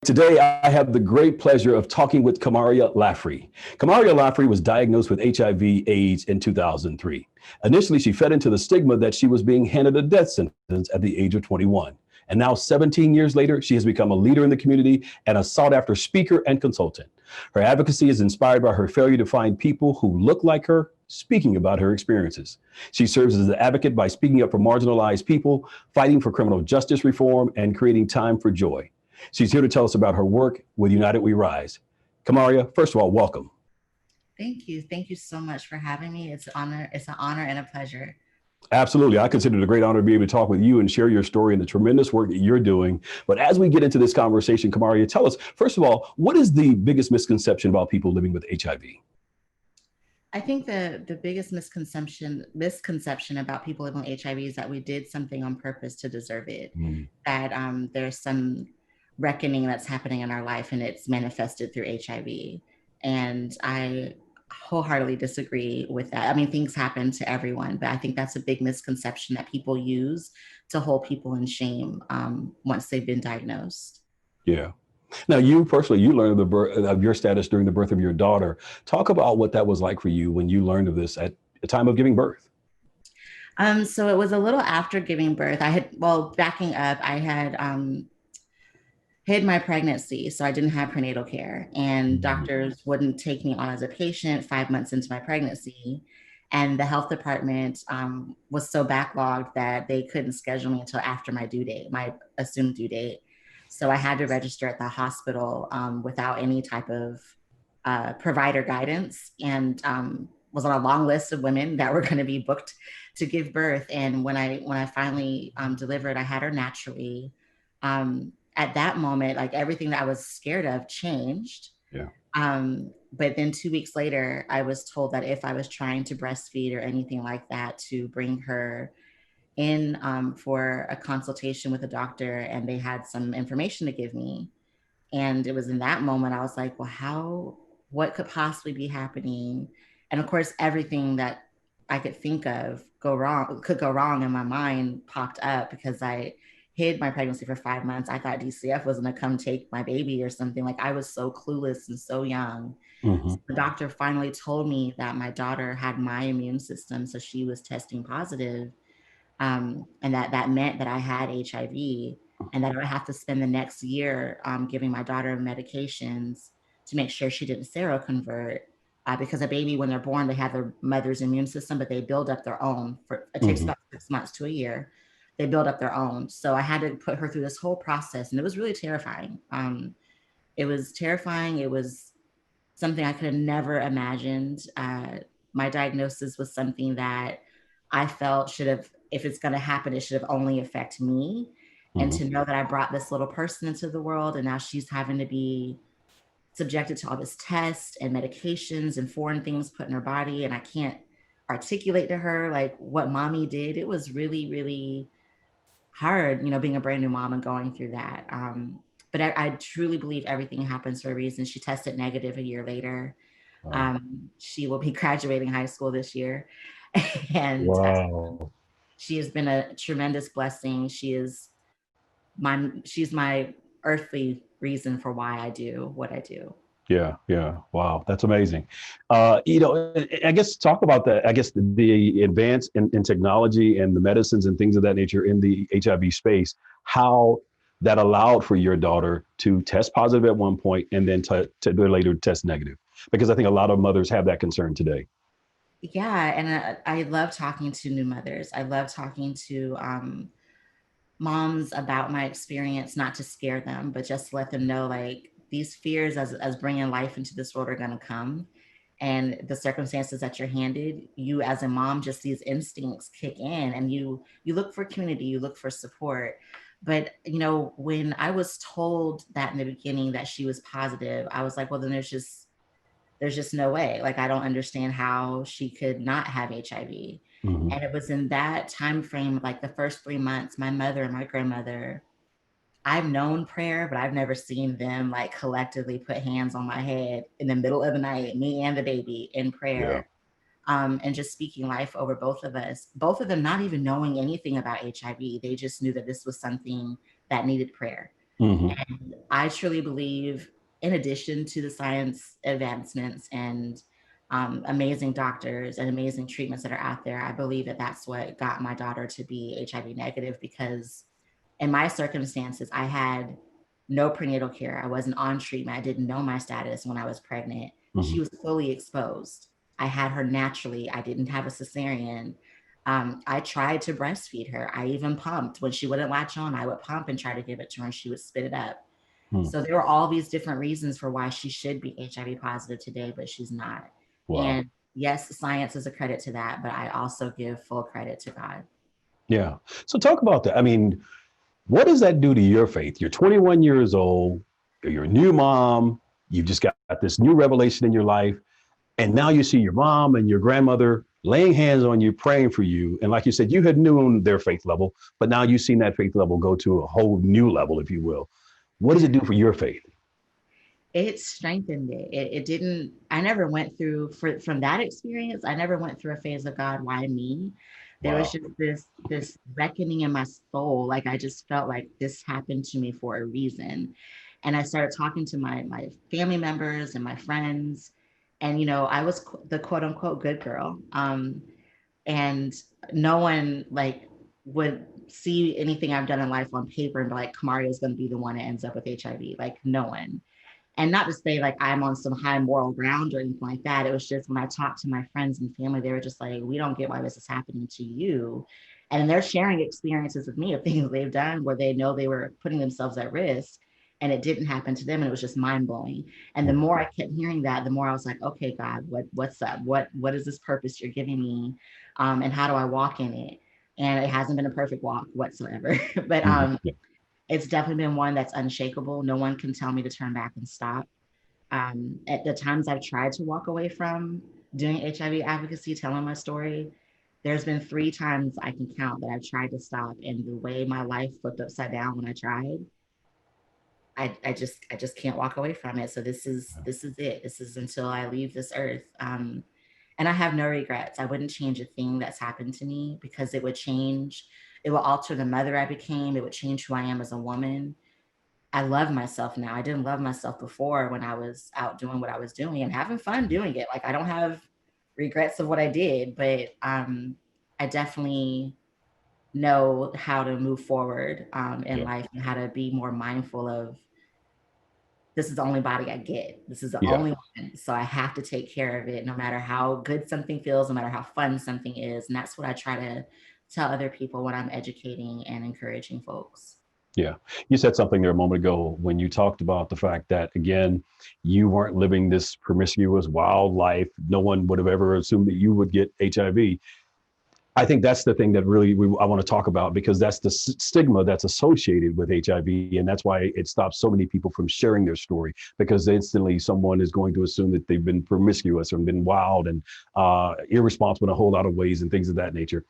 Today, I have the great pleasure of talking with Kamaria Laffrey. Kamaria Laffrey was diagnosed with HIV/AIDS in 2003. Initially, she fed into the stigma that she was being handed a death sentence at the age of 21. And now, 17 years later, she has become a leader in the community and a sought after speaker and consultant. Her advocacy is inspired by her failure to find people who look like her speaking about her experiences. She serves as an advocate by speaking up for marginalized people, fighting for criminal justice reform, and creating time for joy. She's here to tell us about her work with United We Rise. Kamaria, first of all, welcome. Thank you. Thank you so much for having me. It's an honor. It's an honor and a pleasure. Absolutely. I consider it a great honor to be able to talk with you and share your story and the tremendous work that you're doing. But as we get into this conversation, Kamaria, tell us, first of all, what is the biggest misconception about people living with HIV? I think the biggest misconception about people living with HIV is that we did something on purpose to deserve it. Mm. That there's some reckoning that's happening in our life and it's manifested through HIV. And I wholeheartedly disagree with that. I mean, things happen to everyone, but I think that's a big misconception that people use to hold people in shame once they've been diagnosed. Yeah. Now, you personally, you learned of your status during the birth of your daughter. Talk about what that was like for you when you learned of this at the time of giving birth. So it was a little after giving birth. Backing up, I had hid my pregnancy, so I didn't have prenatal care, and Mhm. doctors wouldn't take me on as a patient 5 months into my pregnancy. And the health department was so backlogged that they couldn't schedule me until after my due date, my assumed due date. So I had to register at the hospital without any type of provider guidance, and was on a long list of women that were going to be booked to give birth. And when I finally delivered, I had her naturally. At that moment, like everything that I was scared of changed. Yeah. But then 2 weeks later, I was told that if I was trying to breastfeed or anything like that, to bring her in for a consultation with a doctor, and they had some information to give me. And it was in that moment I was like, well, what could possibly be happening? And of course, everything that I could think of could go wrong in my mind popped up because I hid my pregnancy for 5 months. I thought DCF was going to come take my baby or something. Like, I was so clueless and so young. So Hmm. the doctor finally told me that my daughter had my immune system, so she was testing positive, and that meant that I had HIV, and that I would have to spend the next year giving my daughter medications to make sure she didn't seroconvert. Because a baby, when they're born, they have their mother's immune system, but they build up their own. It takes Hmm. about 6 months to a year. They build up their own. So I had to put her through this whole process, and it was really terrifying. It was terrifying. It was something I could have never imagined. My diagnosis was something that I felt should have, if it's going to happen, it should have only affect me. And Hmm. to know that I brought this little person into the world and now she's having to be subjected to all this tests and medications and foreign things put in her body, and I can't articulate to her like what mommy did. It was really, really hard, being a brand new mom and going through that. But I truly believe everything happens for a reason. She tested negative a year later. Wow. She will be graduating high school this year. And Wow. she has been a tremendous blessing. She's my earthly reason for why I do what I do. Yeah, yeah. Wow, that's amazing. I guess talk about the, I guess the advance in technology and the medicines and things of that nature in the HIV space, how that allowed for your daughter to test positive at one point and then to later test negative. Because I think a lot of mothers have that concern today. Yeah, and I love talking to new mothers. I love talking to moms about my experience, not to scare them, but just to let them know, like, these fears as bringing life into this world are going to come, and the circumstances that you're handed, you as a mom, just these instincts kick in, and you look for community, you look for support. But when I was told that in the beginning that she was positive, I was like, well, then there's just no way. Like, I don't understand how she could not have HIV. Hmm. And it was in that time frame, like the first 3 months, my mother and my grandmother, I've known prayer, but I've never seen them like collectively put hands on my head in the middle of the night, me and the baby, in Yeah. prayer, and just speaking life over both of us, both of them not even knowing anything about HIV. They just knew that this was something that needed prayer. Hmm. I truly believe, in addition to the science advancements and amazing doctors and amazing treatments that are out there, I believe that that's what got my daughter to be HIV negative, because in my circumstances, I had no prenatal care. I wasn't on treatment. I didn't know my status when I was pregnant. Hmm. She was fully exposed. I had her naturally. I didn't have a cesarean. I tried to breastfeed her. I even pumped. When she wouldn't latch on, I would pump and try to give it to her, and she would spit it up. Hmm. So there were all these different reasons for why she should be HIV positive today, but she's not. Wow. And yes, science is a credit to that, but I also give full credit to God. Yeah. So talk about that. I mean, what does that do to your faith? You're 21 years old, you're a new mom, you've just got this new revelation in your life, and now you see your mom and your grandmother laying hands on you, praying for you. And like you said, you had known their faith level, but now you've seen that faith level go to a whole new level, if you will. What does it do for your faith? It strengthened it. It didn't, I never went through, from that experience, I never went through a phase of, God, why me? There was Wow. just this reckoning in my soul. Like I just felt like this happened to me for a reason. And I started talking to my family members and my friends. And I was the quote unquote good girl. And no one like would see anything I've done in life on paper and be like, Kamaria is going to be the one that ends up with HIV. Like no one. And not to say like I'm on some high moral ground or anything like that. It was just when I talked to my friends and family, they were just like, we don't get why this is happening to you. And they're sharing experiences with me of things they've done where they know they were putting themselves at risk and it didn't happen to them. And it was just mind blowing. And the more I kept hearing that, the more I was like, okay, God, what's up? What is this purpose you're giving me? And how do I walk in it? And it hasn't been a perfect walk whatsoever. But Mhm. Yeah. it's definitely been one that's unshakable. No one can tell me to turn back and stop. At the times I've tried to walk away from doing HIV advocacy, telling my story, there's been 3 times I can count that I've tried to stop. And the way my life flipped upside down when I tried, I just can't walk away from it. So this is it. This is until I leave this earth. And I have no regrets. I wouldn't change a thing that's happened to me because it will alter the mother I became. It would change who I am as a woman. I love myself now. I didn't love myself before when I was out doing what I was doing and having fun doing it. Like I don't have regrets of what I did, but I definitely know how to move forward in Yeah. life and how to be more mindful of, this is the only body I get. This is the Yeah. only one. So I have to take care of it no matter how good something feels, no matter how fun something is. And that's what I try to tell other people when I'm educating and encouraging folks. Yeah. You said something there a moment ago when you talked about the fact that, again, you weren't living this promiscuous wild life. No one would have ever assumed that you would get HIV. I think that's the thing that really I want to talk about, because that's the stigma that's associated with HIV. And that's why it stops so many people from sharing their story, because instantly someone is going to assume that they've been promiscuous or been wild and irresponsible in a whole lot of ways and things of that nature.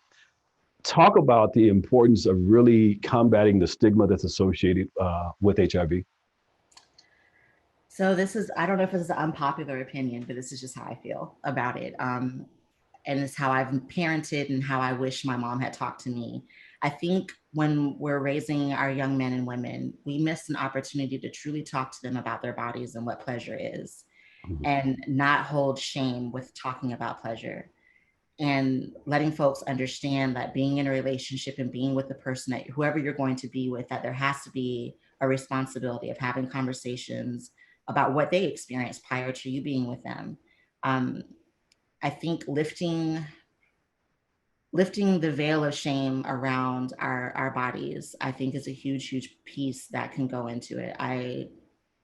Talk about the importance of really combating the stigma that's associated with HIV. So this is, I don't know if this is an unpopular opinion, but this is just how I feel about it. And it's how I've parented and how I wish my mom had talked to me. I think when we're raising our young men and women, we miss an opportunity to truly talk to them about their bodies and what pleasure is, Mhm. and not hold shame with talking about pleasure, and letting folks understand that being in a relationship and being with the person that whoever you're going to be with, that there has to be a responsibility of having conversations about what they experienced prior to you being with them. Um, I think lifting the veil of shame around our bodies, I think, is a huge piece that can go into it. I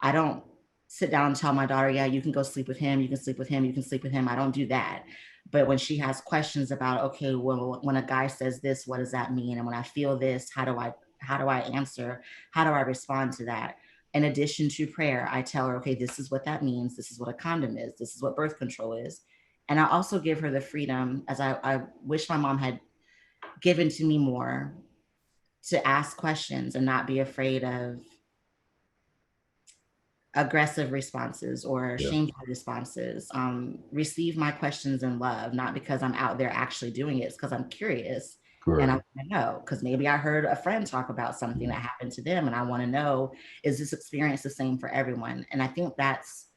don't sit down and tell my daughter, yeah, you can go sleep with him, you can sleep with him, you can sleep with him. I don't do that. But when she has questions about, okay, well, when a guy says this, what does that mean? And when I feel this, how do I answer? How do I respond to that? In addition to prayer, I tell her, okay, this is what that means. This is what a condom is. This is what birth control is. And I also give her the freedom, as I wish my mom had given to me more, to ask questions and not be afraid of aggressive responses or Yeah. shameful responses. Receive my questions in love, not because I'm out there actually doing it, it's because I'm curious. And I Right. want to know, because maybe I heard a friend talk about something that happened to them, and I want to know, is this experience the same for everyone? And I think that's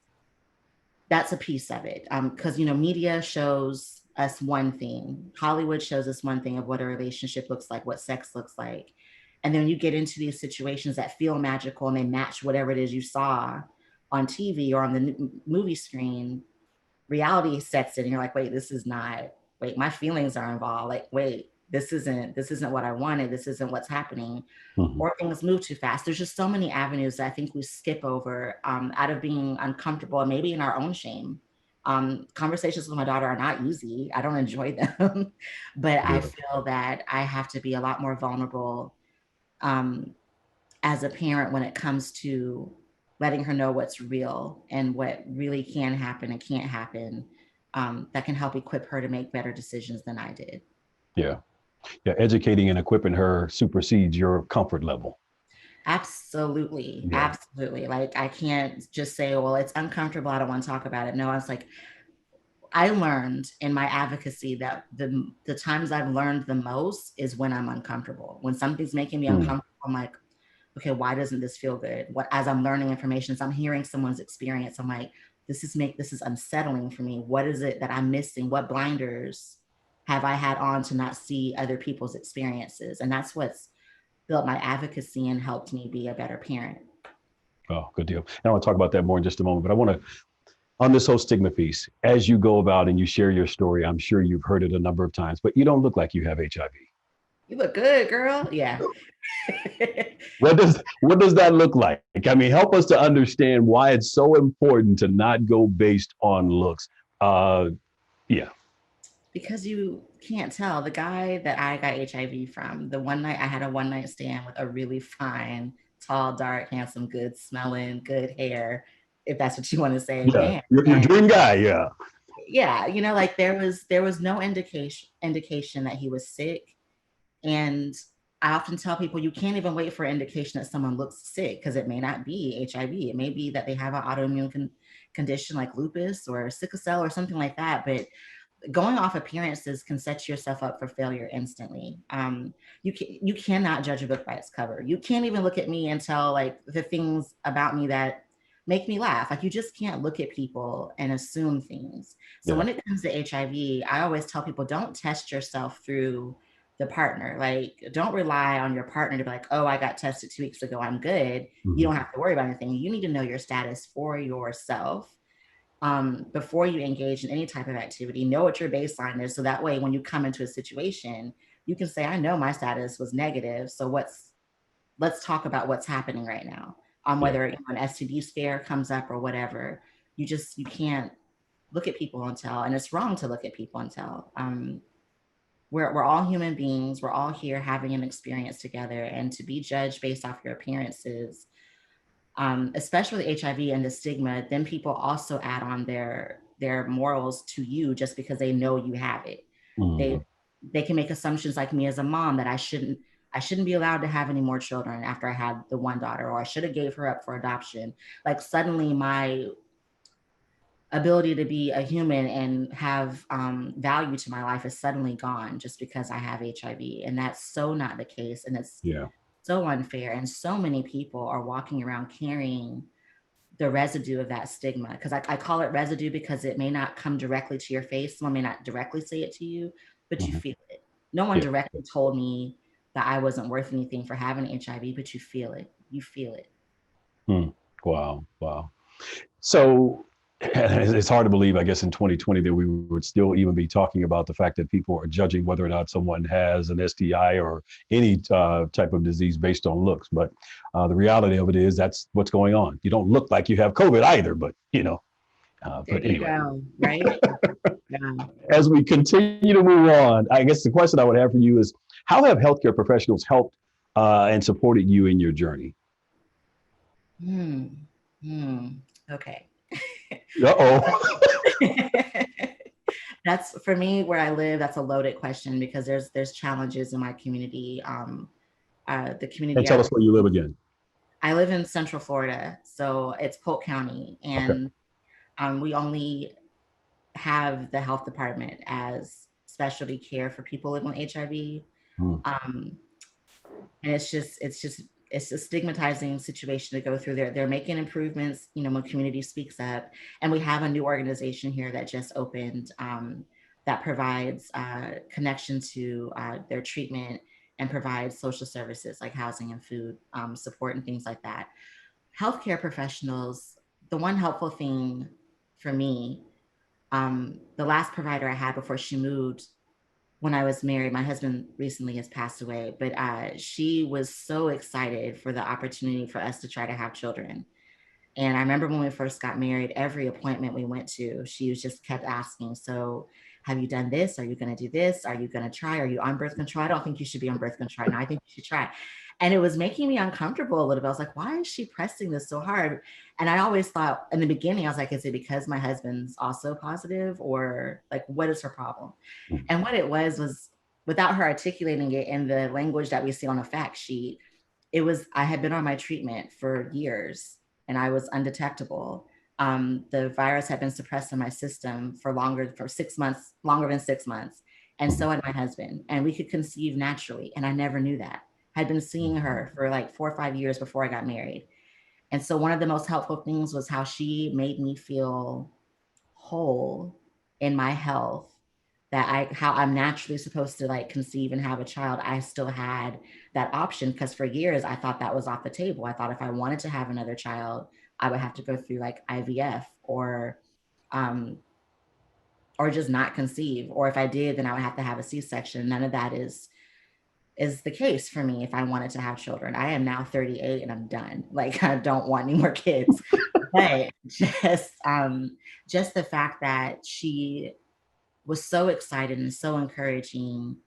a piece of it. Because media shows us one thing, Hollywood shows us one thing of what a relationship looks like, what sex looks like. And then you get into these situations that feel magical and they match whatever it is you saw on TV or on the movie screen. Reality sets in and you're like, wait, this is not, wait, my feelings are involved. Like, wait, this isn't what I wanted. This isn't what's happening. Hmm. Or things move too fast. There's just so many avenues that I think we skip over out of being uncomfortable and maybe in our own shame. Conversations with my daughter are not easy. I don't enjoy them, but I Yeah. feel that I have to be a lot more vulnerable um, as a parent when it comes to letting her know what's real and what really can happen and can't happen, that can help equip her to make better decisions than I did. Yeah. Yeah. Educating and equipping her supersedes your comfort level. Absolutely. Yeah. Absolutely. Like, I can't just say, well, it's uncomfortable, I don't want to talk about it. No, I was like, I learned in my advocacy that the times I've learned the most is when I'm uncomfortable. When something's making me Mm. uncomfortable, I'm like, okay, why doesn't this feel good? What, as I'm learning information, as I'm hearing someone's experience, I'm like, this is unsettling for me. What is it that I'm missing? What blinders have I had on to not see other people's experiences? And that's what's built my advocacy and helped me be a better parent. Oh, good deal. And I want to talk about that more in just a moment, but I want to, on this whole stigma piece, as you go about and you share your story, I'm sure you've heard it a number of times, but you don't look like you have HIV. You look good, girl. Yeah. What does that look like? I mean, help us to understand why it's so important to not go based on looks. Uh, yeah, Because you can't tell. The guy that I got HIV from, the one night I had a one night stand with a really fine, tall, dark, handsome, good smelling, good hair, if that's what you want to say, yeah, man. your And dream guy. Yeah, yeah, like there was no indication that he was sick. And I often tell people you can't even wait for indication that someone looks sick because it may not be HIV. It may be that they have an autoimmune condition like lupus or sickle cell or something like that. But going off appearances can set yourself up for failure instantly. You cannot judge a book by its cover. You can't even look at me and tell like the things about me that make me laugh. Like, you just can't look at people and assume things. So yeah, when it comes to HIV, I always tell people, don't test yourself through the partner. Like, don't rely on your partner to be like, oh, I got tested 2 weeks ago, I'm good. You hmm, don't have to worry about anything. You need to know your status for yourself before you engage in any type of activity. Know what your baseline is, so that way when you come into a situation, you can say, I know my status was negative, so let's talk about what's happening right now. yeah, Whether an STD scare comes up or whatever, you can't look at people and tell, and it's wrong to look at people and tell. We're all human beings. We're all here having an experience together, and to be judged based off your appearances, especially HIV and the stigma, then people also add on their morals to you just because they know you have it. hmm, They can make assumptions like me as a mom that I shouldn't be allowed to have any more children after I had the one daughter, or I should have gave her up for adoption. Like, suddenly my ability to be a human and have value to my life is suddenly gone just because I have HIV. And that's so not the case. And it's yeah, so unfair. And so many people are walking around carrying the residue of that stigma. Because I call it residue because it may not come directly to your face. Someone may not directly say it to you, but you hmm, feel it. No one yeah. directly told me that I wasn't worth anything for having HIV, but you feel it. You feel it. Hmm. Wow, wow. So it's hard to believe, I guess, in 2020 that we would still even be talking about the fact that people are judging whether or not someone has an STI or any type of disease based on looks. But the reality of it is that's what's going on. You don't look like you have COVID either, but There but you anyway, go. Right? Yeah. as we continue to move on, I guess the question I would have for you is, how have healthcare professionals helped and supported you in your journey? Hmm. Hmm. Okay. Uh-oh. That's, for me, where I live, that's a loaded question because there's challenges in my community. The And community tell us where you live again. I live in Central Florida, so it's Polk County, Okay. and we only have the health department as specialty care for people living with HIV. Mm. Um, and it's a stigmatizing situation to go through. They're making improvements, you know, when community speaks up. And we have a new organization here that just opened, that provides connection to their treatment and provides social services like housing and food support and things like that. Healthcare professionals, the one helpful thing for me, the last provider I had before she moved, when I was married, my husband recently has passed away, but she was so excited for the opportunity for us to try to have children. And I remember when we first got married, every appointment we went to, she was just kept asking, so have you done this? Are you going to do this? Are you going to try? Are you on birth control? I don't think you should be on birth control right now. I think you should try. And it was making me uncomfortable a little bit. I was like, why is she pressing this so hard? And I always thought in the beginning, I was like, is it because my husband's also positive, or like, what is her problem? And what it was without her articulating it in the language that we see on a fact sheet, it was, I had been on my treatment for years and I was undetectable. The virus had been suppressed in my system for 6 months, longer than 6 months. And so had my husband, and we could conceive naturally. And I never knew that. I'd been seeing her for like 4 or 5 years before I got married. And so one of the most helpful things was how she made me feel whole in my health, that how I'm naturally supposed to like conceive and have a child. I still had that option, because for years I thought that was off the table. I thought if I wanted to have another child, I would have to go through like IVF, um or just not conceive, or if I did, then I would have to have a C-section. None of that is the case for me if I wanted to have children. I am now 38 and I'm done. Like, I don't want any more kids. But just the fact that she was so excited and so encouraging.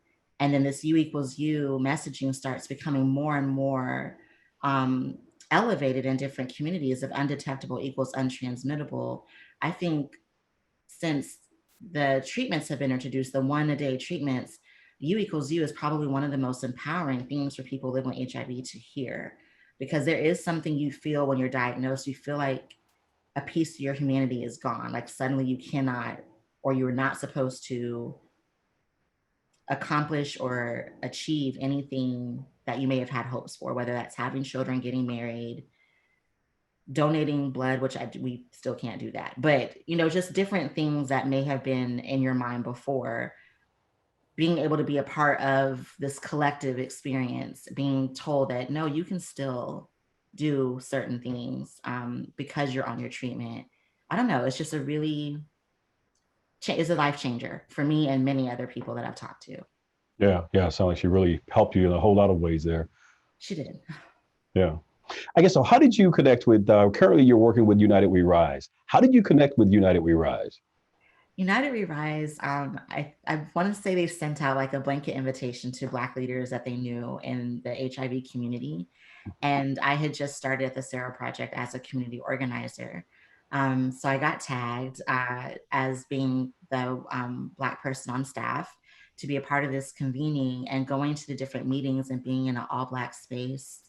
And then this U equals U messaging starts becoming more and more elevated in different communities, of undetectable equals untransmittable. I think since the treatments have been introduced, the 1-a-day treatments, U equals U is probably one of the most empowering things for people living with HIV to hear, because there is something you feel when you're diagnosed. You feel like a piece of your humanity is gone. Like suddenly you cannot, or you're not supposed to accomplish or achieve anything that you may have had hopes for, whether that's having children, getting married, donating blood, which we still can't do that. But, you know, just different things that may have been in your mind before, being able to be a part of this collective experience, being told that, no, you can still do certain things because you're on your treatment. I don't know. It's just is a life changer for me and many other people that I've talked to. Yeah, yeah. Sounds like she really helped you in a whole lot of ways there. She did. Yeah. I guess so. How did you connect with? Currently, you're working with United We Rise. How did you connect with United We Rise? United We Rise, I want to say they sent out like a blanket invitation to Black leaders that they knew in the HIV community. And I had just started at the Sarah Project as a community organizer. So I got tagged as being the Black person on staff to be a part of this convening and going to the different meetings and being in an all Black space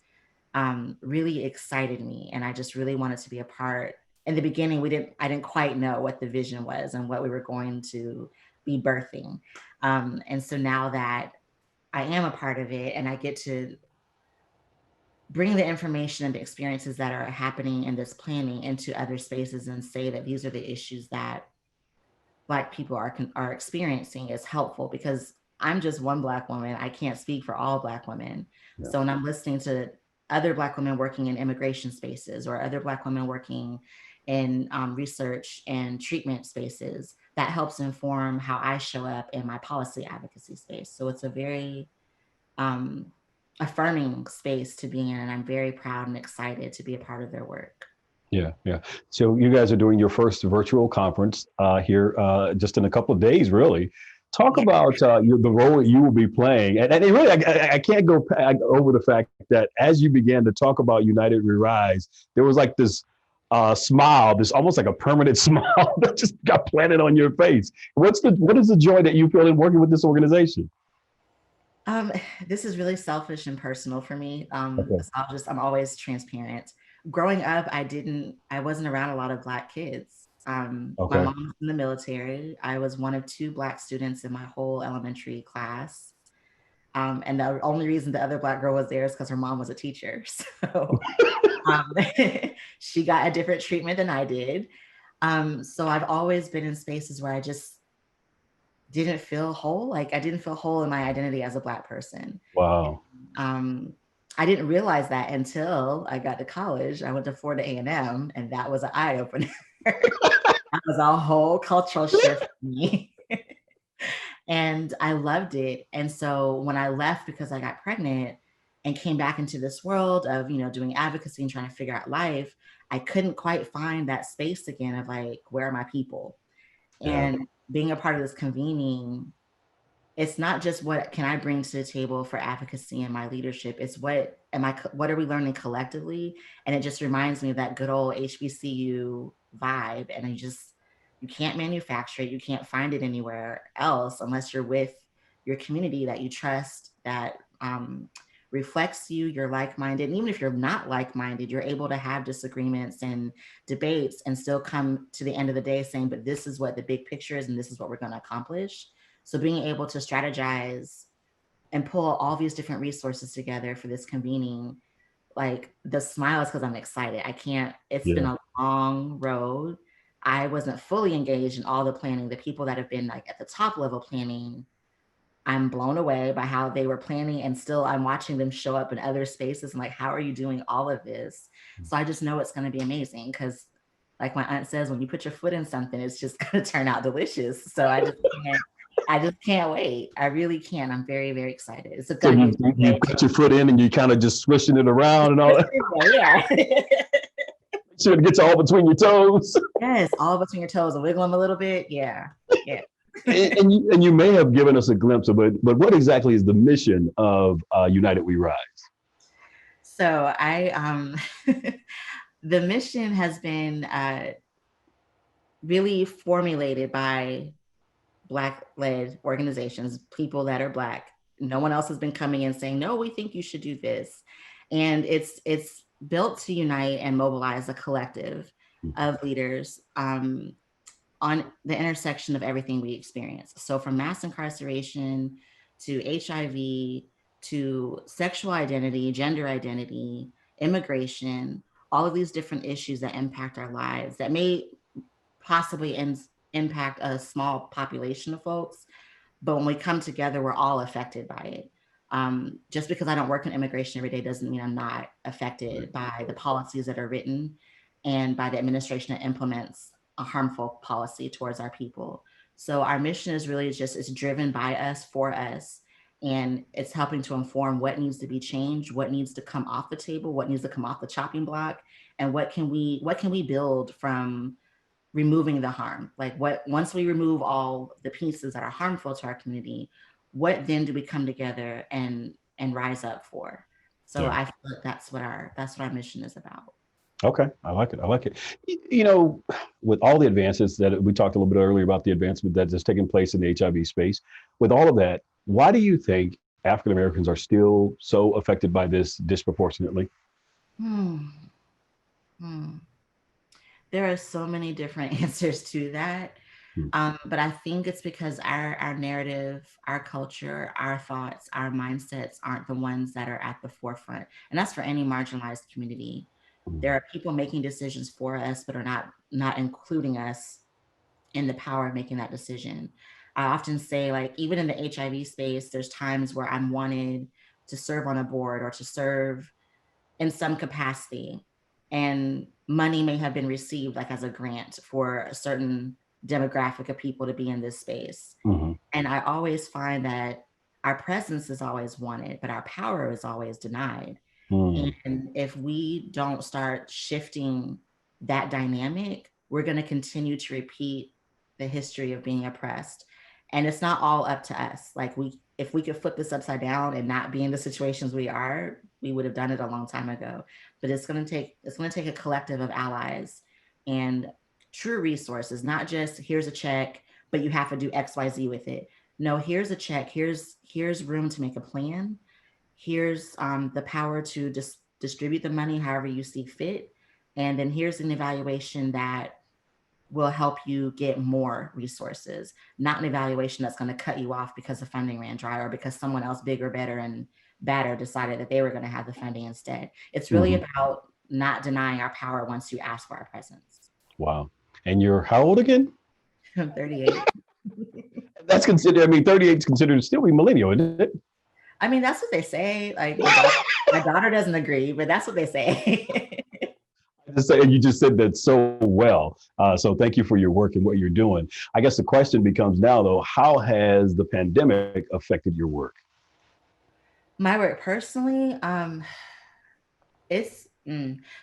really excited me. And I just really wanted to be a part. In the beginning, I didn't quite know what the vision was and what we were going to be birthing. And so now that I am a part of it and I get to bring the information and the experiences that are happening in this planning into other spaces and say that these are the issues that Black people are experiencing, is helpful, because I'm just one Black woman. I can't speak for all Black women. Yeah. So when I'm listening to other Black women working in immigration spaces, or other Black women working in research and treatment spaces, that helps inform how I show up in my policy advocacy space. So it's a very um, affirming space to be in, and I'm very proud and excited to be a part of their work. Yeah, yeah. So you guys are doing your first virtual conference here just in a couple of days, really. Talk Yeah. about the role that you will be playing. And really, I can't go over the fact that as you began to talk about United We Rise, there was like this smile, this almost like a permanent smile that just got planted on your face. What is the joy that you feel in working with this organization? Um, this is really selfish and personal for me. Okay. So I'm always transparent. Growing up, I wasn't around a lot of Black kids. My Okay. mom was in the military. I was one of two Black students in my whole elementary class. And the only reason the other Black girl was there is because her mom was a teacher. So um, she got a different treatment than I did. So I've always been in spaces where I just didn't feel whole. Like I didn't feel whole in my identity as a Black person. Wow. I didn't realize that until I got to college. I went to Florida A&M, and that was an eye opener. That was a whole cultural shift for me. And I loved it. And so when I left because I got pregnant and came back into this world of, doing advocacy and trying to figure out life, I couldn't quite find that space again of like, where are my people? Yeah. And being a part of this convening, it's not just what can I bring to the table for advocacy and my leadership. It's what are we learning collectively? And it just reminds me of that good old HBCU vibe. And you can't manufacture it. You can't find it anywhere else unless you're with your community that you trust, that reflects you, you're like-minded. And even if you're not like-minded, you're able to have disagreements and debates and still come to the end of the day saying, but this is what the big picture is and this is what we're going to accomplish. So being able to strategize and pull all these different resources together for this convening, like the smile is because I'm excited. It's been a long road. I wasn't fully engaged in all the planning. The people that have been like at the top level planning, I'm blown away by how they were planning, and still I'm watching them show up in other spaces. And like, how are you doing all of this? So I just know it's going to be amazing because, like my aunt says, when you put your foot in something, it's just going to turn out delicious. So I just can't wait. I really can. I'm very, very excited. It's So going to be you put your foot in and you kind of just swishing it around and all that. yeah. Sure it gets all between your toes. Yes, all between your toes and wiggle them a little bit. Yeah. Yeah. And you may have given us a glimpse of it, but what exactly is the mission of United We Rise? So the mission has been really formulated by Black-led organizations, people that are Black. No one else has been coming in saying, no, we think you should do this. And it's built to unite and mobilize a collective of leaders on the intersection of everything we experience. So from mass incarceration to HIV to sexual identity, gender identity, immigration, all of these different issues that impact our lives that may possibly impact a small population of folks. But when we come together, we're all affected by it. Just because I don't work in immigration every day doesn't mean I'm not affected by the policies that are written and by the administration that implements a harmful policy towards our people. So our mission is really it's driven by us, for us, and it's helping to inform what needs to be changed, what needs to come off the table, what needs to come off the chopping block, and what can we build from removing the harm. Like once we remove all the pieces that are harmful to our community, what then do we come together and rise up for? So I feel like that's what our mission is about. Okay, I like it. I like it. With all the advances that we talked a little bit earlier about the advancement that has taken place in the HIV space, with all of that, why do you think African Americans are still so affected by this disproportionately? Hmm. Hmm. There are so many different answers to that. Hmm. But I think it's because our narrative, our culture, our thoughts, our mindsets aren't the ones that are at the forefront. And that's for any marginalized community. There are people making decisions for us, but are not including us in the power of making that decision. I often say, like, even in the HIV space, there's times where I'm wanted to serve on a board or to serve in some capacity. And money may have been received like as a grant for a certain demographic of people to be in this space. Mm-hmm. And I always find that our presence is always wanted, but our power is always denied. Mm. And if we don't start shifting that dynamic, we're going to continue to repeat the history of being oppressed. And it's not all up to us. Like if we could flip this upside down and not be in the situations we are, we would have done it a long time ago. But it's going to take a collective of allies and true resources, not just here's a check, but you have to do XYZ with it. No, here's a check. Here's room to make a plan. Here's the power to distribute the money however you see fit. And then here's an evaluation that will help you get more resources, not an evaluation that's going to cut you off because the funding ran dry or because someone else bigger, better, and badder decided that they were going to have the funding instead. It's really about not denying our power once you ask for our presence. Wow. And you're how old again? I'm 38. That's considered, I mean, 38 is considered to still be millennial, isn't it? I mean, that's what they say. Like my daughter doesn't agree, but that's what they say. Just say, you just said that so well. So thank you for your work and what you're doing. I guess the question becomes now, though, how has the pandemic affected your work? My work personally, it's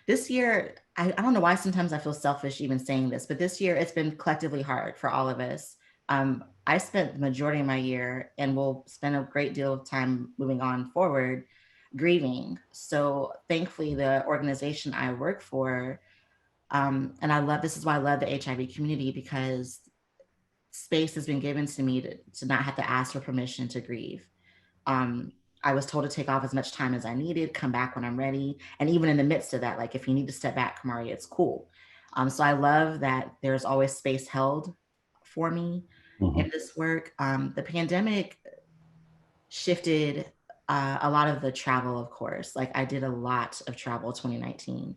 this year. I don't know why sometimes I feel selfish even saying this, but this year it's been collectively hard for all of us. I spent the majority of my year and will spend a great deal of time moving on forward grieving. So thankfully, the organization I work for, and I love this is why I love the HIV community because space has been given to me to not have to ask for permission to grieve. Um, I was told to take off as much time as I needed, come back when I'm ready. And even in the midst of that, like if you need to step back, Kamaria, it's cool. So I love that there's always space held for me in Hmm. this work. The pandemic shifted a lot of the travel, of course. Like I did a lot of travel 2019.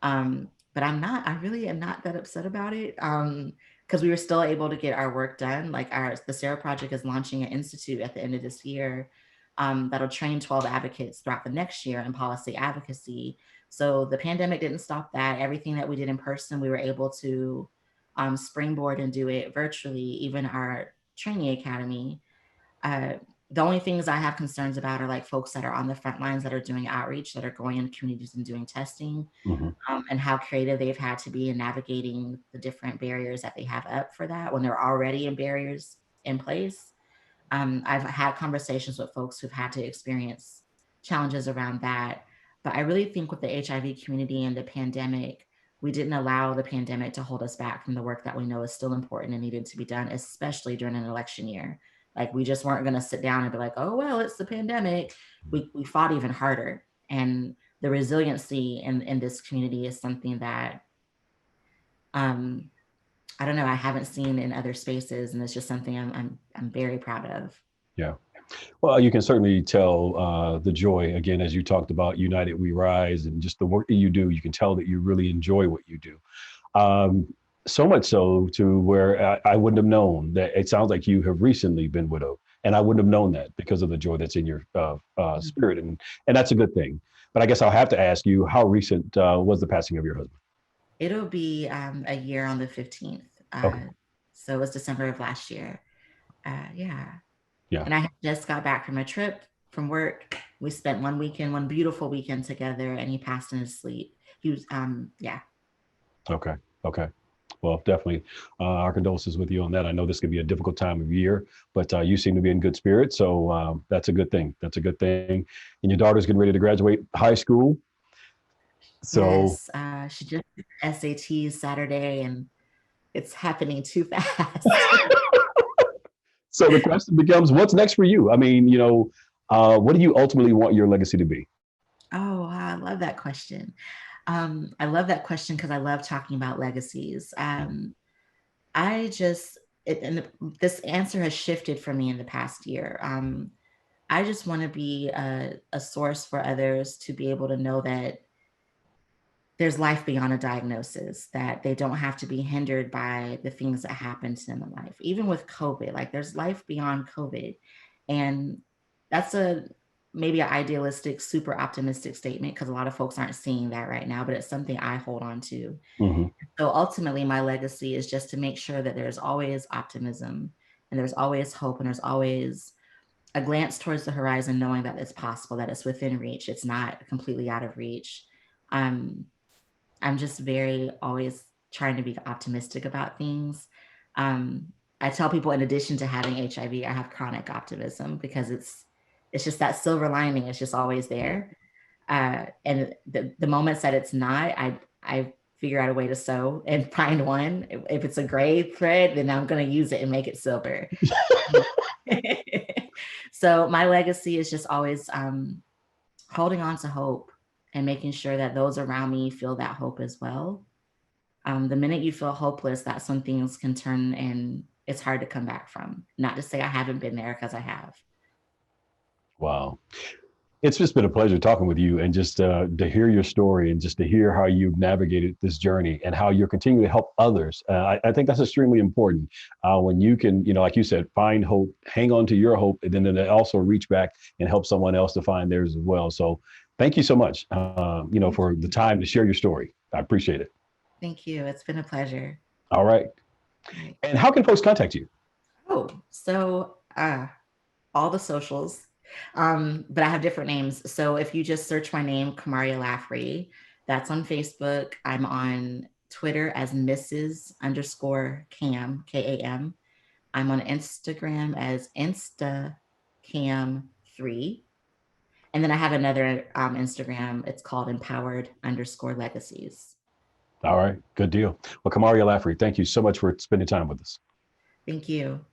But I really am not that upset about it. Because we were still able to get our work done. Like the Sarah Project is launching an institute at the end of this year that'll train 12 advocates throughout the next year in policy advocacy. So the pandemic didn't stop that. Everything that we did in person, we were able to springboard and do it virtually, even our training academy. Uh, the only things I have concerns about are like folks that are on the front lines that are doing outreach, that are going in communities and doing testing, Hmm. and how creative they've had to be in navigating the different barriers that they have up for that when they're already in barriers in place. I've had conversations with folks who've had to experience challenges around that. But I really think with the HIV community and the pandemic, we didn't allow the pandemic to hold us back from the work that we know is still important and needed to be done, especially during an election year. Like we just weren't going to sit down and be like, oh, well, it's the pandemic. We fought even harder. And the resiliency in this community is something that um, I don't know, I haven't seen in other spaces. And it's just something I'm very proud of. Yeah. Well, you can certainly tell the joy, again, as you talked about United We Rise and just the work that you do. You can tell that you really enjoy what you do. Um, so much so to where I wouldn't have known that it sounds like you have recently been widowed. And I wouldn't have known that because of the joy that's in your spirit. And that's a good thing. But I guess I'll have to ask you, how recent was the passing of your husband? It'll be a year on the 15th. Okay. So it was December of last year. Yeah. Yeah. And I just got back from a trip from work. We spent one beautiful weekend together, and he passed in his sleep. He was, yeah. Okay. Okay. Well, definitely our condolences with you on that. I know this could be a difficult time of year, but you seem to be in good spirits. So that's a good thing. That's a good thing. And your daughter's getting ready to graduate high school. So, Yes. She just did her SATs Saturday, and it's happening too fast. so the question becomes, what's next for you? I mean, what do you ultimately want your legacy to be? Oh, wow, I love that question. I love that question because I love talking about legacies. I just, this answer has shifted for me in the past year. I just want to be a source for others to be able to know that there's life beyond a diagnosis, that they don't have to be hindered by the things that happen to them in life. Even with COVID, like there's life beyond COVID. And that's maybe an idealistic, super optimistic statement because a lot of folks aren't seeing that right now, but it's something I hold on to. Hmm. So ultimately, my legacy is just to make sure that there's always optimism and there's always hope and there's always a glance towards the horizon, knowing that it's possible, that it's within reach, it's not completely out of reach. Um, I'm just very always trying to be optimistic about things. I tell people, in addition to having HIV, I have chronic optimism because it's just that silver lining. It's just always there. And the moments that it's not, I figure out a way to sew and find one. If it's a gray thread, then I'm going to use it and make it silver. So my legacy is just always holding on to hope and making sure that those around me feel that hope as well. The minute you feel hopeless, that's when things can turn and it's hard to come back from. Not to say I haven't been there, because I have. Wow. It's just been a pleasure talking with you, and just to hear your story and just to hear how you've navigated this journey and how you're continuing to help others. I think that's extremely important when you can, like you said, find hope, hang on to your hope, and then also reach back and help someone else to find theirs as well. So thank you so much, Thank for the you. time to share your story. I appreciate it. Thank you. It's been a pleasure. All right. All right. And how can folks contact you? Oh, so all the socials, but I have different names. So if you just search my name, Kamaria Laffrey, that's on Facebook. I'm on Twitter as Mrs. underscore Cam, Kam. I'm on Instagram as InstaCam3. And then I have another Instagram. It's called Empowered underscore Legacies. All right. Good deal. Well, Kamaria Laffrey, thank you so much for spending time with us. Thank you.